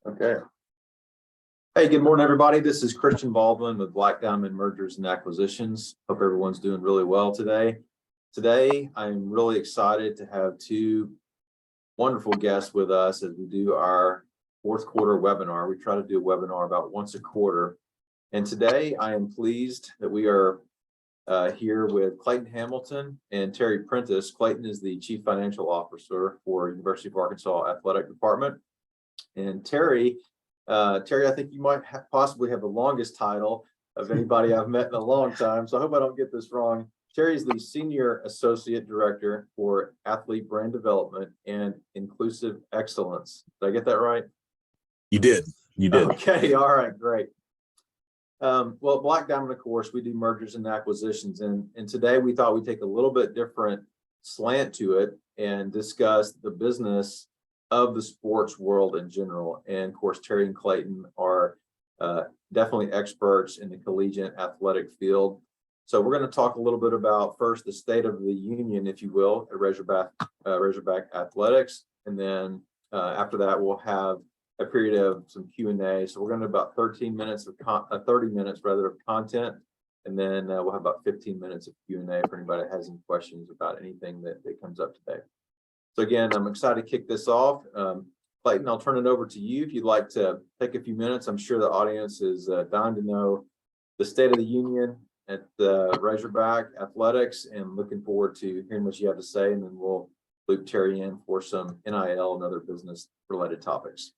Okay. Hey, good morning, everybody. This is Christian Baldwin with Black Diamond Mergers and Acquisitions. Hope everyone's doing really well today. Today, I'm really excited to have two wonderful guests with us as we do our fourth quarter webinar. We try to do a webinar about once a quarter. And today, I am pleased that we are here with Clayton Hamilton and Terry Prentice. Clayton is the Chief Financial Officer for University of Arkansas Athletic Department. And Terry, I think you might possibly have the longest title of anybody I've met in a long time, so I hope I don't get this wrong. Terry is the Senior Associate Director for Athlete Brand Development and Inclusive Excellence. Did I get that right? You did. You did. Okay. All right. Great. Well, Black Diamond, of course, we do mergers and acquisitions, and today we thought we'd take a little bit different slant to it and discuss the business of the sports world in general. And of course, Terry and Clayton are definitely experts in the collegiate athletic field. So we're going to talk a little bit about first the state of the union, if you will, at Razorback Athletics, and then after that we'll have a period of some Q&A. So we're going to do about 30 minutes of content, and then we'll have about 15 minutes of Q&A for anybody that has any questions about anything that comes up today. So again, I'm excited to kick this off. Clayton, I'll turn it over to you if you'd like to take a few minutes. I'm sure the audience is dying to know the state of the union at Razorback Athletics, and looking forward to hearing what you have to say, and then we'll loop Terry in for some NIL and other business-related topics.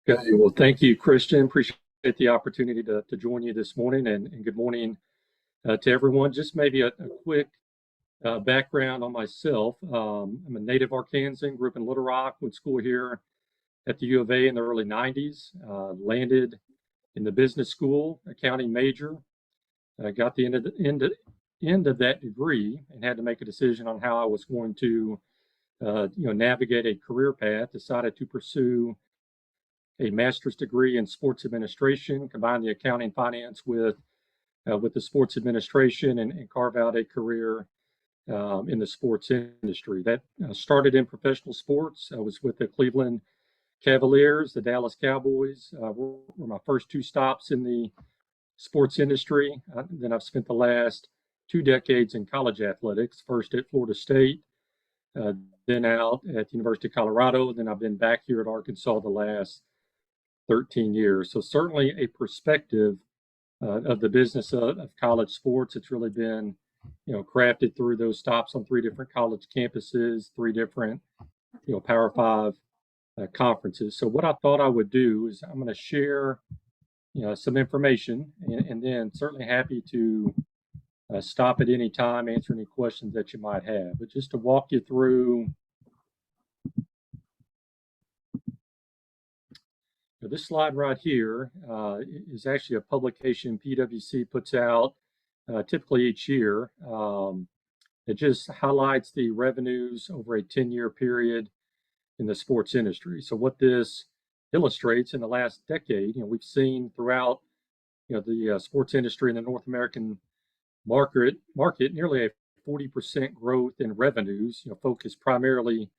Okay, well, thank you, Christian. Appreciate the opportunity to join you this morning, and good morning to everyone. Just maybe a quick background on myself. I'm a native Arkansan, grew up in Little Rock, went to school here at the U of A in the early 90s, landed in the business school, accounting major, got the end of that degree and had to make a decision on how I was going to navigate a career path. Decided to pursue a master's degree in sports administration, combine the accounting finance with the sports administration, and carve out a career in the sports industry. That started in professional sports. I was with the Cleveland Cavaliers, the Dallas Cowboys, were my first two stops in the sports industry. Then I've spent the last 2 decades in college athletics, first at Florida State, then out at the University of Colorado. Then I've been back here at Arkansas the last 13 years. So certainly a perspective of the business of college sports. It's really been crafted through those stops on 3 different college campuses, 3 different, Power 5 conferences. So what I thought I would do is I'm going to share, some information, and then certainly happy to stop at any time, answer any questions that you might have. But just to walk you through this slide right here is actually a publication PwC puts out typically each year. It just highlights the revenues over a 10-year period in the sports industry. So what this illustrates in the last decade, we've seen throughout the sports industry in the North American market nearly a 40% growth in revenues, focused primarily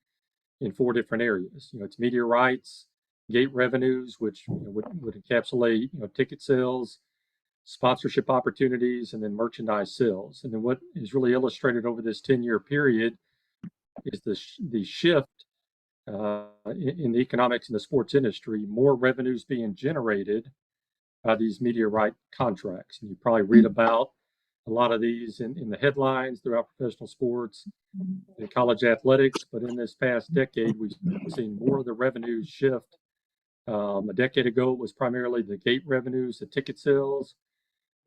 in 4 different areas. It's media rights, gate revenues, which would encapsulate ticket sales, sponsorship opportunities, and then merchandise sales. And then what is really illustrated over this 10-year period is the shift in the economics in the sports industry, more revenues being generated by these media right contracts. And you probably read about a lot of these in the headlines throughout professional sports and college athletics. But in this past decade, we've seen more of the revenues shift. A decade ago, it was primarily the gate revenues, the ticket sales.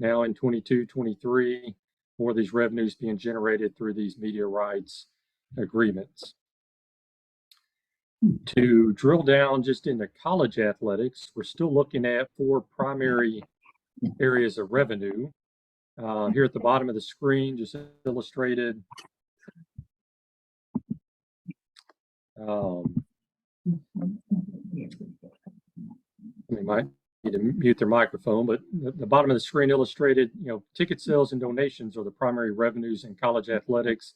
Now in 22, 23, more of these revenues being generated through these media rights agreements. To drill down just into college athletics, we're still looking at 4 primary areas of revenue. Here at the bottom of the screen, just illustrated they might need to mute their microphone, but the bottom of the screen illustrated, ticket sales and donations are the primary revenues in college athletics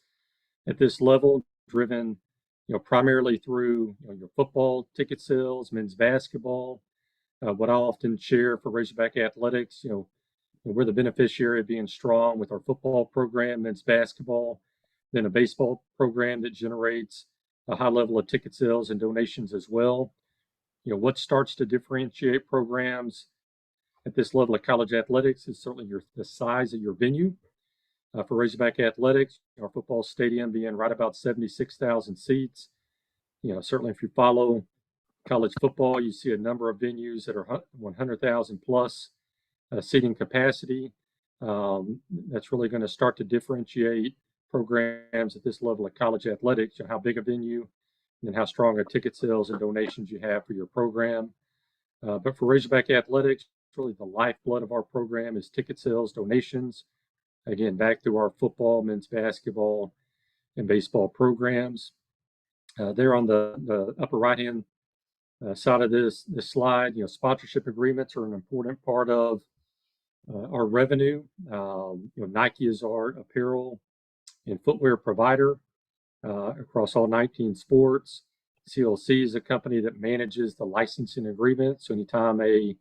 at this level, driven, primarily through your football ticket sales, men's basketball. What I often share for Razorback Athletics, we're the beneficiary of being strong with our football program, men's basketball, then a baseball program that generates a high level of ticket sales and donations as well. What starts to differentiate programs at this level of college athletics is certainly the size of your venue. For Razorback Athletics, our football stadium being right about 76,000 seats. Certainly if you follow college football, you see a number of venues that are 100,000 plus seating capacity. That's really going to start to differentiate programs at this level of college athletics, how big a venue and how strong a ticket sales and donations you have for your program. But for Razorback Athletics, really the lifeblood of our program is ticket sales, donations. Again, back to our football, men's basketball, and baseball programs. There on the upper right-hand side of this slide, sponsorship agreements are an important part of our revenue. Nike is our apparel and footwear provider across all 19 sports. CLC is a company that manages the licensing agreement. So anytime a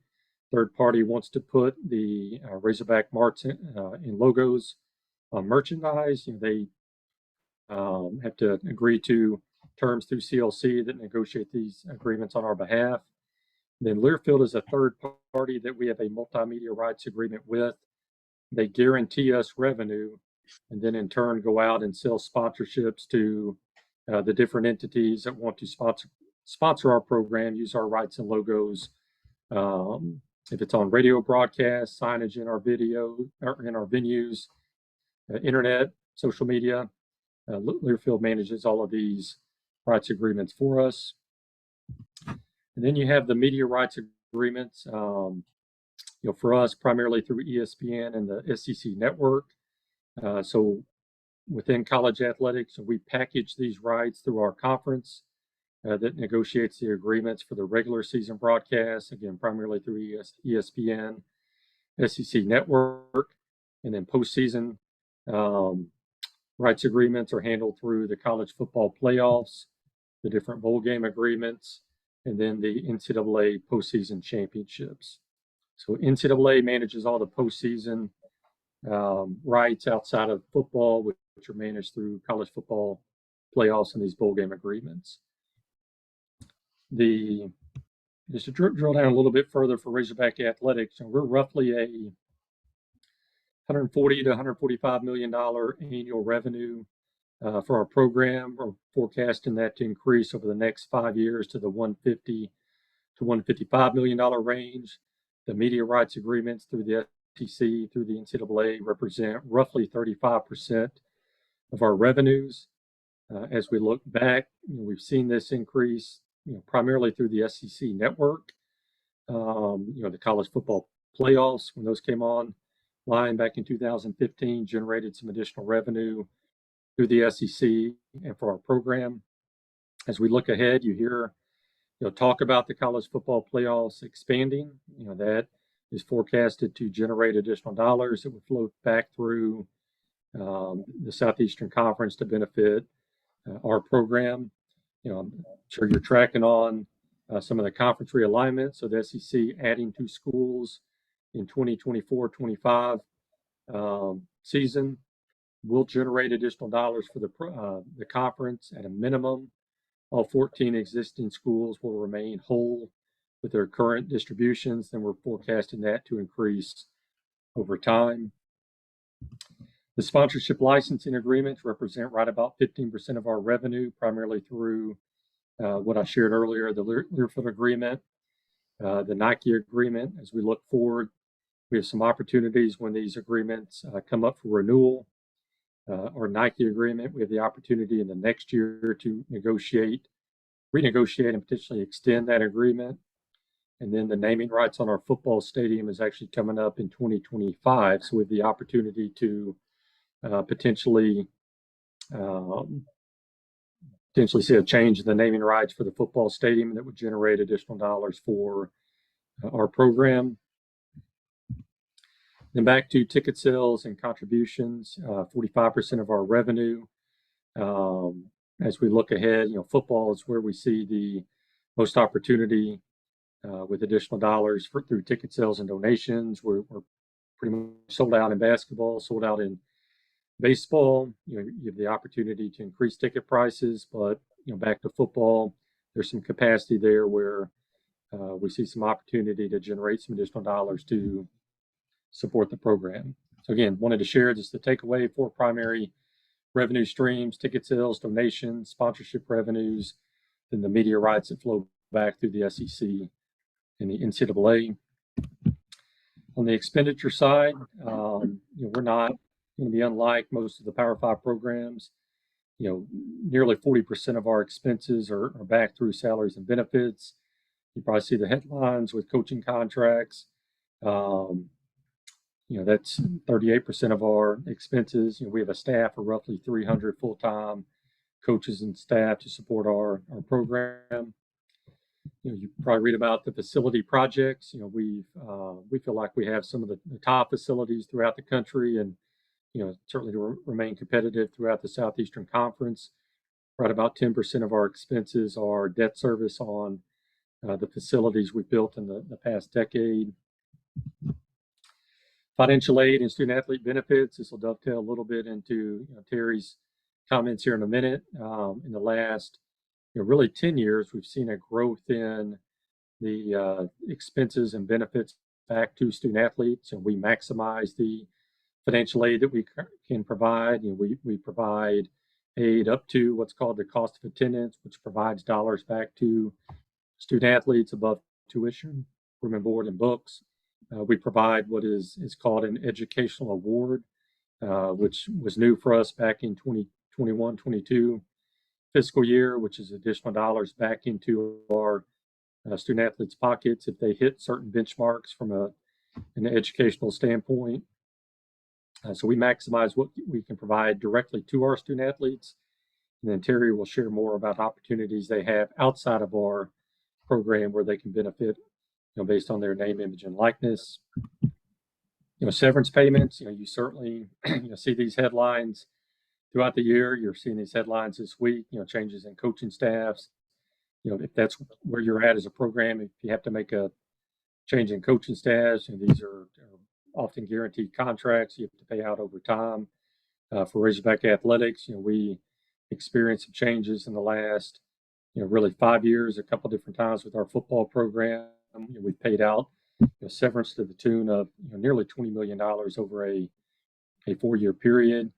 third party wants to put the Razorback marks and logos on merchandise, they have to agree to terms through CLC that negotiate these agreements on our behalf. Then Learfield is a third party that we have a multimedia rights agreement with. They guarantee us revenue and then in turn go out and sell sponsorships to the different entities that want to sponsor our program, use our rights and logos. If it's on radio broadcast, signage in our video, or in our venues, internet, social media, Learfield manages all of these rights agreements for us. And then you have the media rights agreements, for us primarily through ESPN and the SEC network. So within college athletics, we package these rights through our conference that negotiates the agreements for the regular season broadcasts, again, primarily through ESPN, SEC network, and then postseason rights agreements are handled through the college football playoffs, the different bowl game agreements, and then the NCAA postseason championships. So NCAA manages all the postseason rights outside of football, which are managed through college football playoffs and these bowl game agreements. Just to drill down a little bit further for Razorback Athletics, we're roughly a $140 to $145 million annual revenue for our program. We're forecasting that to increase over the next 5 years to the $150 to $155 million range. The media rights agreements through the SEC, through the NCAA represent roughly 35% of our revenues. As we look back, we've seen this increase, primarily through the SEC network. The college football playoffs, when those came on line back in 2015, generated some additional revenue through the SEC and for our program. As we look ahead, you hear talk about the college football playoffs expanding. That is forecasted to generate additional dollars that would flow back through the Southeastern Conference to benefit our program. I'm sure you're tracking on some of the conference realignments. So the SEC adding 2 schools in 2024-25 season will generate additional dollars for the conference at a minimum. All 14 existing schools will remain whole with their current distributions, then we're forecasting that to increase over time. The sponsorship licensing agreements represent right about 15% of our revenue, primarily through what I shared earlier, the Learfield agreement, the Nike agreement. As we look forward, we have some opportunities when these agreements come up for renewal. Our Nike agreement, we have the opportunity in the next year to renegotiate and potentially extend that agreement. And then the naming rights on our football stadium is actually coming up in 2025. So we have the opportunity to potentially see a change in the naming rights for the football stadium that would generate additional dollars for our program. Then back to ticket sales and contributions, 45% of our revenue. as we look ahead, football is where we see the most opportunity with additional dollars through ticket sales and donations. We're pretty much sold out in basketball, sold out in baseball. You have the opportunity to increase ticket prices, but back to football, there's some capacity there where we see some opportunity to generate some additional dollars to support the program. So again, wanted to share just the takeaway: 4 primary revenue streams: ticket sales, donations, sponsorship revenues, then the media rights that flow back through the SEC and the NCAA. On the expenditure side, we're not going to be unlike most of the Power 5 programs. Nearly 40% of our expenses are back through salaries and benefits. You probably see the headlines with coaching contracts. That's 38% of our expenses. We have a staff of roughly 300 full-time coaches and staff to support our program. You probably read about the facility projects. We feel like we have some of the top facilities throughout the country, and certainly to remain competitive throughout the Southeastern Conference. Right about 10% of our expenses are debt service on the facilities we've built in the past decade. Financial aid and student athlete benefits. This will dovetail a little bit into Terry's comments here in a minute. In the last really 10 years, we've seen a growth in the expenses and benefits back to student athletes, and we maximize the financial aid that we can provide. We provide aid up to what's called the cost of attendance, which provides dollars back to student athletes above tuition, room and board, and books. We provide what is called an educational award, which was new for us back in 2021-22 fiscal year, which is additional dollars back into our student athletes' pockets if they hit certain benchmarks from an educational standpoint. So we maximize what we can provide directly to our student athletes. And then Terry will share more about opportunities they have outside of our program where they can benefit based on their name, image, and likeness. Severance payments, you certainly see these headlines throughout the year. You're seeing these headlines this week, changes in coaching staffs. If that's where you're at as a program, if you have to make a change in coaching staffs, these are often guaranteed contracts you have to pay out over time. For Razorback Athletics, we experienced some changes in the last, really 5 years, a couple different times with our football program. We've paid out severance to the tune of nearly $20 million over a 4-year period.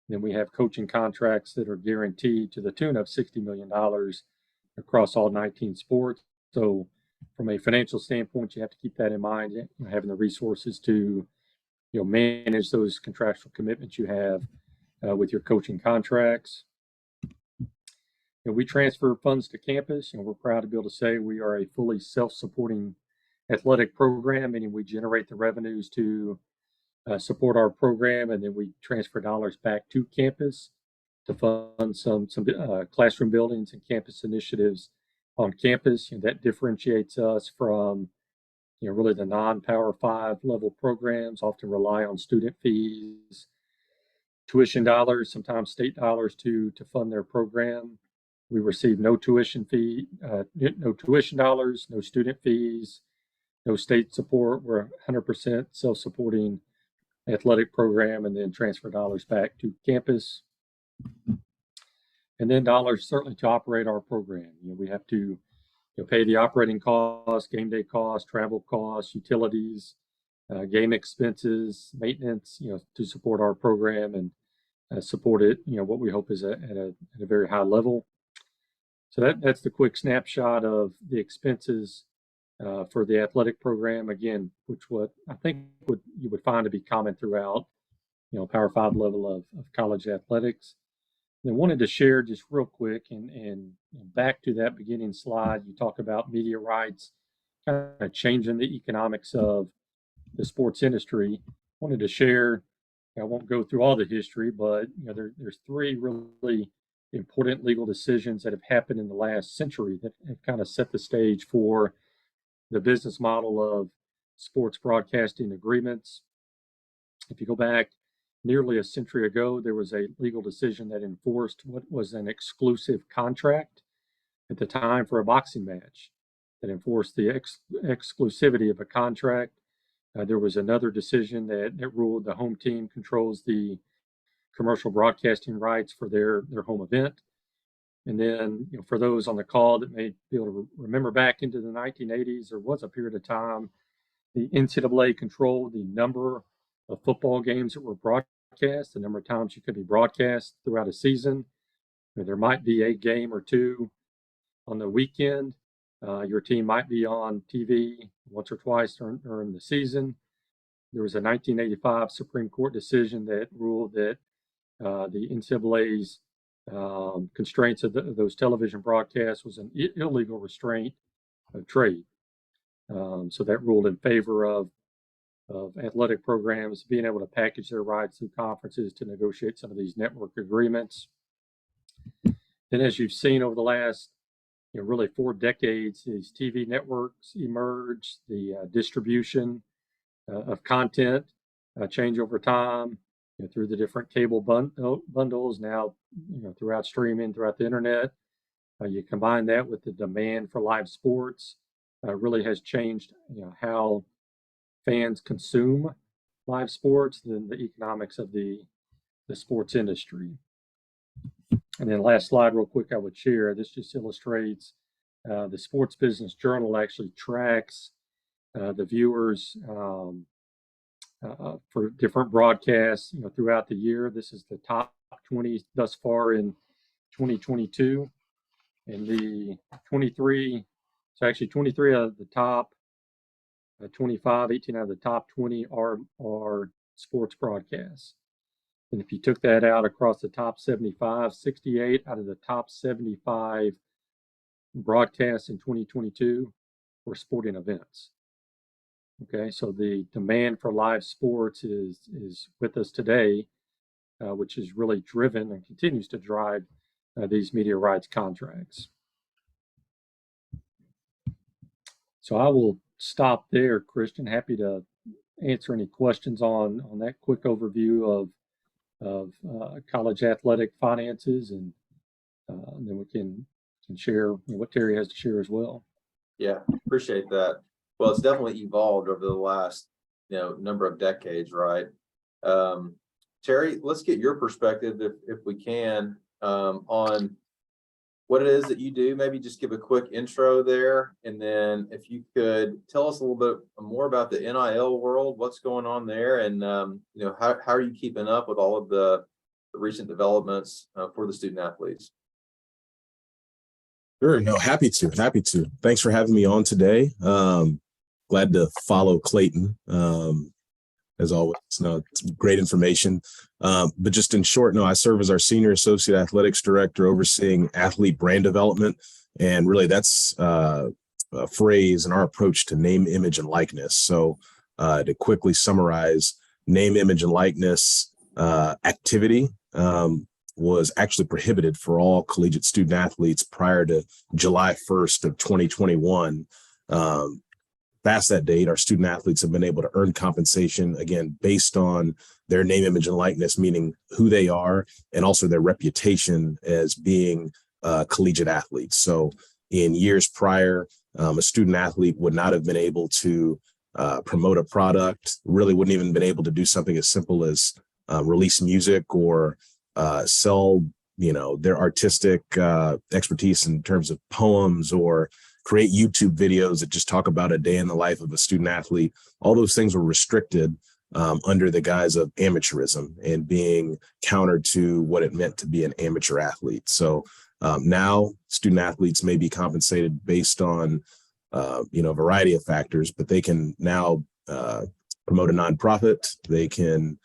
Then we have coaching contracts that are guaranteed to the tune of $60 million across all 19 sports. So from a financial standpoint, you have to keep that in mind, having the resources to manage those contractual commitments you have with your coaching contracts. We transfer funds to campus. We're proud to be able to say we are a fully self-supporting athletic program, meaning we generate the revenues to support our program, and then we transfer dollars back to campus to fund some classroom buildings and campus initiatives on campus. That differentiates us from really the non-Power 5 level programs, often rely on student fees, tuition dollars, sometimes state dollars to fund their program. We receive no tuition dollars, no student fees, no state support. We're 100% self-supporting athletic program, and then transfer dollars back to campus. And then dollars certainly to operate our program. We have to pay the operating costs, game day costs, travel costs, utilities, game expenses, maintenance, to support our program and support it, what we hope is at a very high level. So that's the quick snapshot of the expenses for the athletic program, again, which I think you would find to be common throughout, Power 5 level of college athletics. And I wanted to share just real quick and back to that beginning slide, you talk about media rights, kind of changing the economics of the sports industry. I wanted to share, I won't go through all the history, but there's 3 really important legal decisions that have happened in the last century that have kind of set the stage for the business model of sports broadcasting agreements. If you go back nearly a century ago, there was a legal decision that enforced what was an exclusive contract at the time for a boxing match, that enforced the exclusivity of a contract. There was another decision that ruled the home team controls the commercial broadcasting rights for their home event. And then, for those on the call that may be able to remember back into the 1980s, there was a period of time the NCAA controlled the number of football games that were broadcast, the number of times you could be broadcast throughout a season. There might be a game or two on the weekend. Your team might be on TV once or twice during the season. There was a 1985 Supreme Court decision that ruled that the NCAA's constraints of those television broadcasts was an illegal restraint of trade. So that ruled in favor of athletic programs being able to package their rights through conferences to negotiate some of these network agreements. And as you've seen over the last, really 4 decades, these TV networks emerged, the distribution of content change over time through the different cable bundles now, throughout streaming, throughout the internet. You combine that with the demand for live sports, really has changed, how fans consume live sports, and the economics of the sports industry. And then last slide real quick I would share, this just illustrates the Sports Business Journal actually tracks the viewers for different broadcasts, throughout the year. This is the top 20 thus far in 2022. And the 23 out of the top 25, 18 out of the top 20 are sports broadcasts. And if you took that out across the top 75, 68 out of the top 75 broadcasts in 2022 were sporting events. Okay, so the demand for live sports is with us today, which is really driven and continues to drive these media rights contracts. So I will stop there, Christian. Happy to answer any questions on that quick overview of college athletic finances, and then we can share what Terry has to share as well. Yeah, appreciate that. Well, it's definitely evolved over the last, number of decades, right? Terry, let's get your perspective, if we can, on what it is that you do. Maybe just give a quick intro there, and then if you could tell us a little bit more about the NIL world, what's going on there, and how are you keeping up with all of the recent developments for the student athletes? Sure. No, happy to. Thanks for having me on today. Glad to follow Clayton. As always, it's great information. But just in short, I serve as our Senior Associate Athletics Director overseeing athlete brand development. And really that's a phrase in our approach to name, image, and likeness. So to quickly summarize, name, image, and likeness activity was actually prohibited for all collegiate student athletes prior to July 1st of 2021. Past that date, our student athletes have been able to earn compensation, again, based on their name, image, and likeness, meaning who they are and also their reputation as being collegiate athletes. So in years prior, a student athlete would not have been able to promote a product, really wouldn't even been able to do something as simple as release music or sell, their artistic expertise in terms of poems, or create YouTube videos that just talk about a day in the life of a student athlete. All those things were restricted under the guise of amateurism and being counter to what it meant to be an amateur athlete. So now student athletes may be compensated based on, a variety of factors, but they can now promote a nonprofit. They can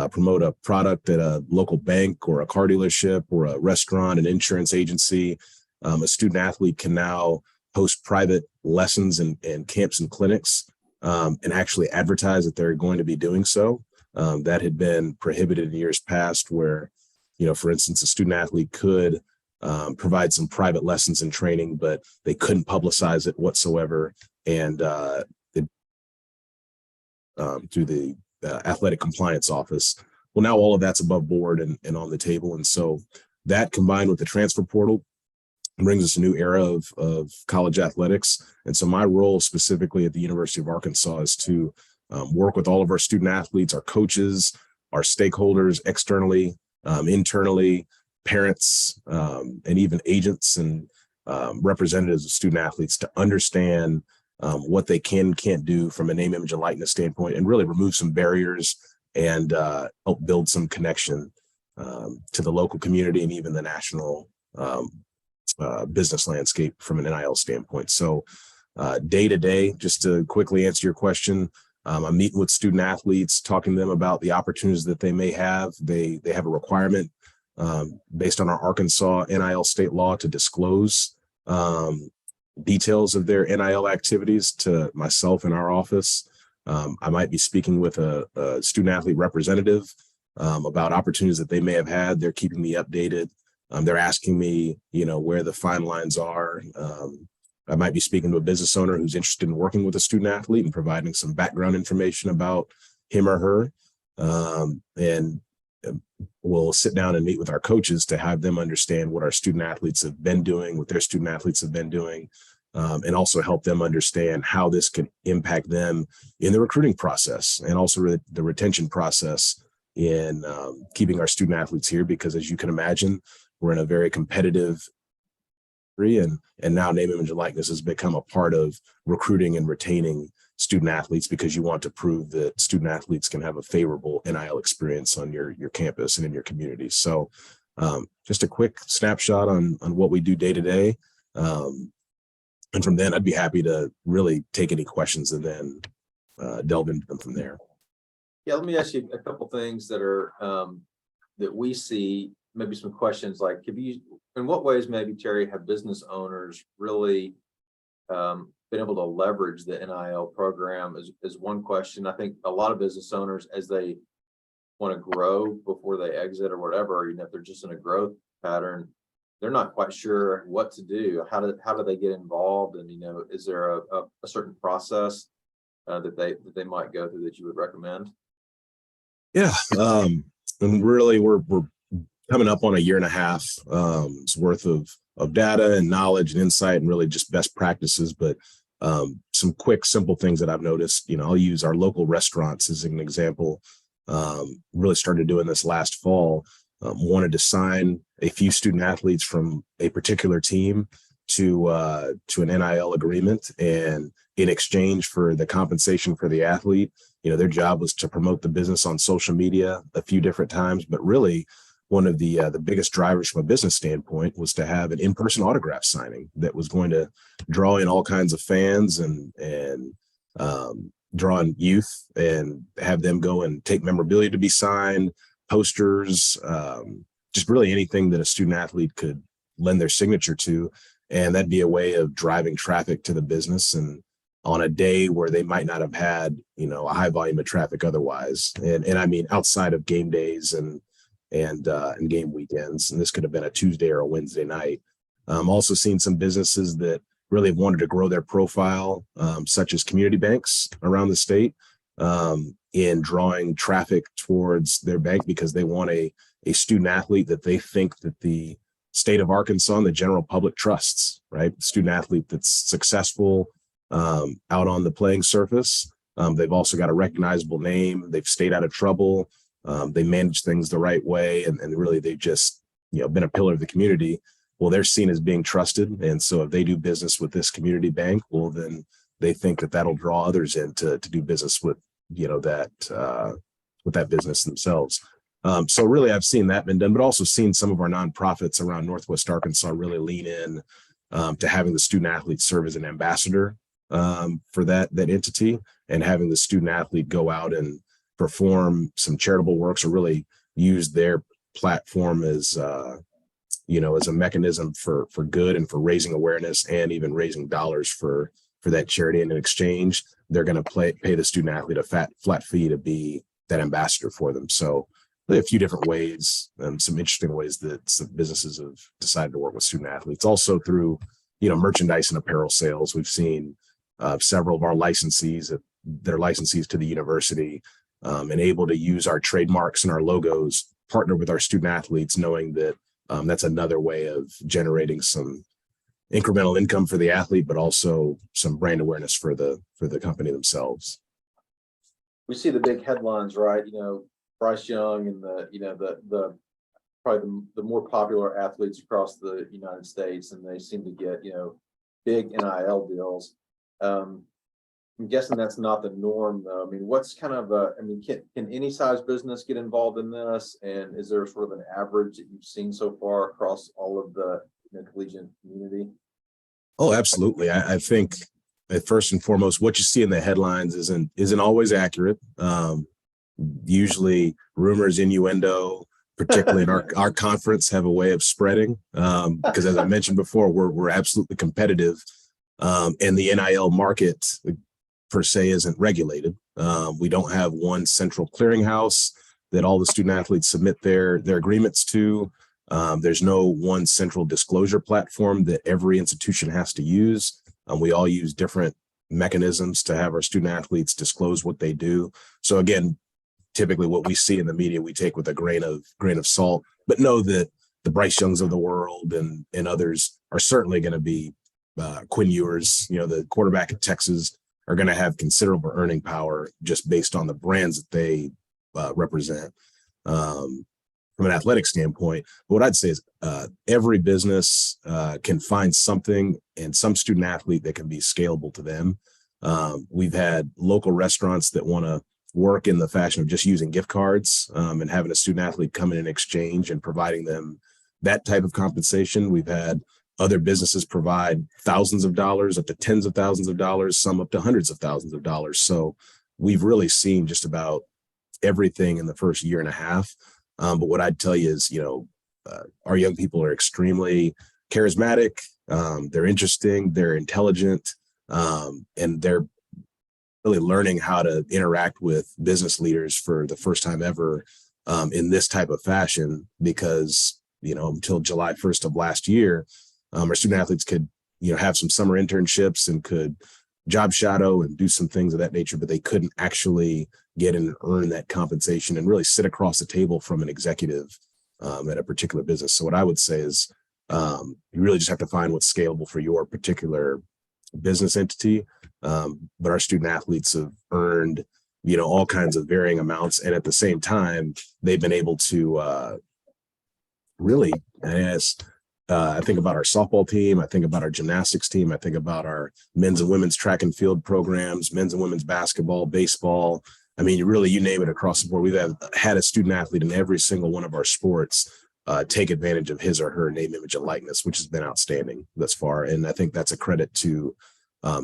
promote a product at a local bank or a car dealership or a restaurant, an insurance agency. A student athlete can now host private lessons and camps and clinics, and actually advertise that they're going to be doing so. That had been prohibited in years past, where, for instance, a student athlete could provide some private lessons and training, but they couldn't publicize it whatsoever. And through the athletic compliance office. Well, now all of that's above board and on the table. And so that combined with the transfer portal brings us a new era of college athletics. And so my role specifically at the University of Arkansas is to work with all of our student athletes, our coaches, our stakeholders externally, internally, parents, and even agents and representatives of student athletes to understand what they can and can't do from a name, image, and likeness standpoint, and really remove some barriers and help build some connection to the local community and even the national business landscape from an NIL standpoint. So day to day, just to quickly answer your question, I'm meeting with student athletes, talking to them about the opportunities that they may have. They have a requirement based on our Arkansas NIL state law to disclose details of their NIL activities to myself in our office. I might be speaking with a student athlete representative about opportunities that they may have had. They're keeping me updated. They're asking me, where the fine lines are. I might be speaking to a business owner who's interested in working with a student athlete and providing some background information about him or her. And we'll sit down and meet with our coaches to have them understand what our student athletes have been doing, what their student athletes have been doing, and also help them understand how this can impact them in the recruiting process and also the retention process in keeping our student athletes here. Because as you can imagine, we're in a very competitive and now name, image, and likeness has become a part of recruiting and retaining student athletes, because you want to prove that student athletes can have a favorable NIL experience on your campus and in your community. So just a quick snapshot on what we do day to day. And from then I'd be happy to really take any questions and then delve into them from there. Yeah, let me ask you a couple things that are that we see, maybe some questions like, in what ways maybe, Terry, have business owners really been able to leverage the NIL program is one question. I think a lot of business owners, as they want to grow before they exit or whatever, if they're just in a growth pattern, they're not quite sure what to do. How do they get involved? And, is there a certain process that they might go through that you would recommend? Yeah. And really we're coming up on a year and a half worth of data and knowledge and insight and really just best practices. But some quick, simple things that I've noticed, I'll use our local restaurants as an example. Really started doing this last fall. Wanted to sign a few student athletes from a particular team to an NIL agreement, and in exchange for the compensation for the athlete, their job was to promote the business on social media a few different times. But really, one of the biggest drivers from a business standpoint was to have an in-person autograph signing that was going to draw in all kinds of fans and draw in youth and have them go and take memorabilia to be signed, posters, just really anything that a student athlete could lend their signature to. And that'd be a way of driving traffic to the business, and on a day where they might not have had, a high volume of traffic otherwise. And I mean, outside of game days and game weekends, and this could have been a Tuesday or a Wednesday night. Also seen some businesses that really have wanted to grow their profile, such as community banks around the state, in drawing traffic towards their bank because they want a student athlete that they think that the state of Arkansas and the general public trusts, right? Student athlete that's successful out on the playing surface. They've also got a recognizable name. They've stayed out of trouble. They manage things the right way, and really they've just been a pillar of the community. Well, they're seen as being trusted, and so if they do business with this community bank, well, then they think that that'll draw others in to do business with that business themselves. So really, I've seen that been done, but also seen some of our nonprofits around Northwest Arkansas really lean in to having the student athlete serve as an ambassador for that entity, and having the student athlete go out and perform some charitable works or really use their platform as as a mechanism for good and for raising awareness and even raising dollars for that charity. And in exchange, they're going to pay the student athlete a flat fee to be that ambassador for them. So really a few different ways, some interesting ways that some businesses have decided to work with student athletes. Also through merchandise and apparel sales. We've seen several of our licensees that are licensees to the university and able to use our trademarks and our logos, partner with our student athletes, knowing that that's another way of generating some incremental income for the athlete, but also some brand awareness for the company themselves. We see the big headlines, right? Bryce Young and the probably the more popular athletes across the United States, and they seem to get, big NIL deals. I'm guessing that's not the norm, though. I mean, what's kind of can any size business get involved in this? And is there sort of an average that you've seen so far across all of the collegiate community? Oh, absolutely. I think first and foremost, what you see in the headlines isn't always accurate. Usually rumors, innuendo, particularly in our conference, have a way of spreading. Because as I mentioned before, we're absolutely competitive. And the NIL market per se isn't regulated. We don't have one central clearinghouse that all the student athletes submit their agreements to. There's no one central disclosure platform that every institution has to use. We all use different mechanisms to have our student athletes disclose what they do. So again, typically what we see in the media, we take with a grain of salt, but know that the Bryce Youngs of the world and others are certainly going to be Quinn Ewers, the quarterback at Texas, are going to have considerable earning power just based on the brands that they represent. From an athletic standpoint, but what I'd say is every business can find something and some student athlete that can be scalable to them. We've had local restaurants that want to work in the fashion of just using gift cards and having a student athlete come in and exchange and providing them that type of compensation. We've had other businesses provide thousands of dollars up to tens of thousands of dollars, some up to hundreds of thousands of dollars. So we've really seen just about everything in the first year and a half. But what I'd tell you is, our young people are extremely charismatic. They're interesting, they're intelligent, and they're really learning how to interact with business leaders for the first time ever in this type of fashion, because, until July 1st of last year, our student athletes could, have some summer internships and could job shadow and do some things of that nature, but they couldn't actually get in and earn that compensation and really sit across the table from an executive at a particular business. So what I would say is you really just have to find what's scalable for your particular business entity. But our student athletes have earned, all kinds of varying amounts. And at the same time, they've been able to really, I think about our softball team. I think about our gymnastics team. I think about our men's and women's track and field programs, men's and women's basketball, baseball. I mean, you name it across the board. We've had a student athlete in every single one of our sports take advantage of his or her name, image, and likeness, which has been outstanding thus far. And I think that's a credit to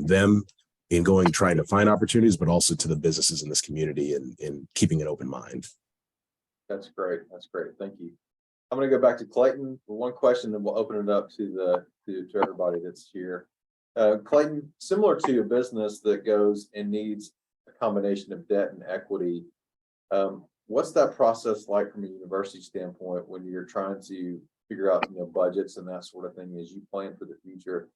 them in trying to find opportunities, but also to the businesses in this community and keeping an open mind. That's great. That's great. Thank you. I'm going to go back to Clayton for one question, then we'll open it up to everybody that's here. Clayton, similar to a business that goes and needs a combination of debt and equity, what's that process like from a university standpoint when you're trying to figure out budgets and that sort of thing as you plan for the future?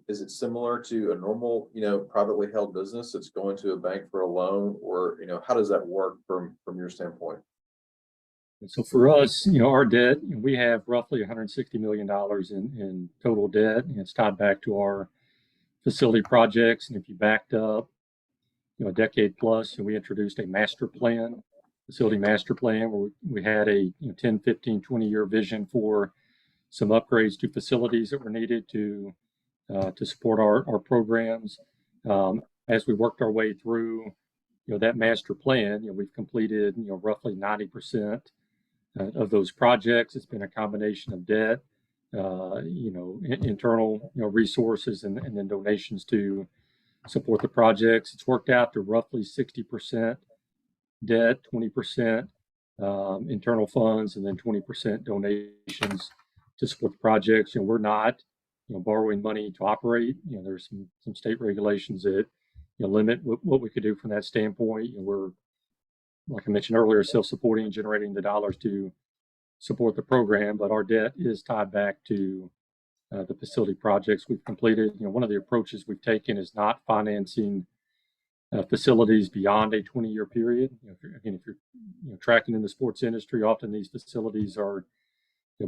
Is it similar to a normal privately held business that's going to a bank for a loan, or how does that work from your standpoint? And so for us, our debt, we have roughly $160 million in total debt, and it's tied back to our facility projects. And if you backed up, a decade plus, and we introduced a master plan, facility master plan, where we had a 10, 15, 20-year vision for some upgrades to facilities that were needed to support our programs. As we worked our way through, that master plan, we've completed, roughly 90% of those projects. It's been a combination of debt, internal, resources, and then donations to support the projects. It's worked out to roughly 60% debt, 20% internal funds, and then 20% donations to support the projects. We're not, borrowing money to operate. There's some state regulations that limit what we could do from that standpoint. We're, like I mentioned earlier, self-supporting, generating the dollars to support the program, but our debt is tied back to the facility projects we've completed. One of the approaches we've taken is not financing facilities beyond a 20-year period. If you're tracking in the sports industry, often these facilities are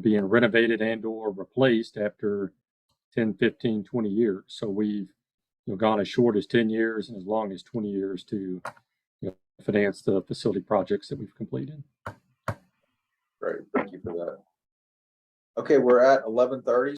being renovated and or replaced after 10, 15, 20 years. So we've gone as short as 10 years and as long as 20 years to finance the facility projects that we've completed. Great, thank you for that. Okay, we're at 11:30.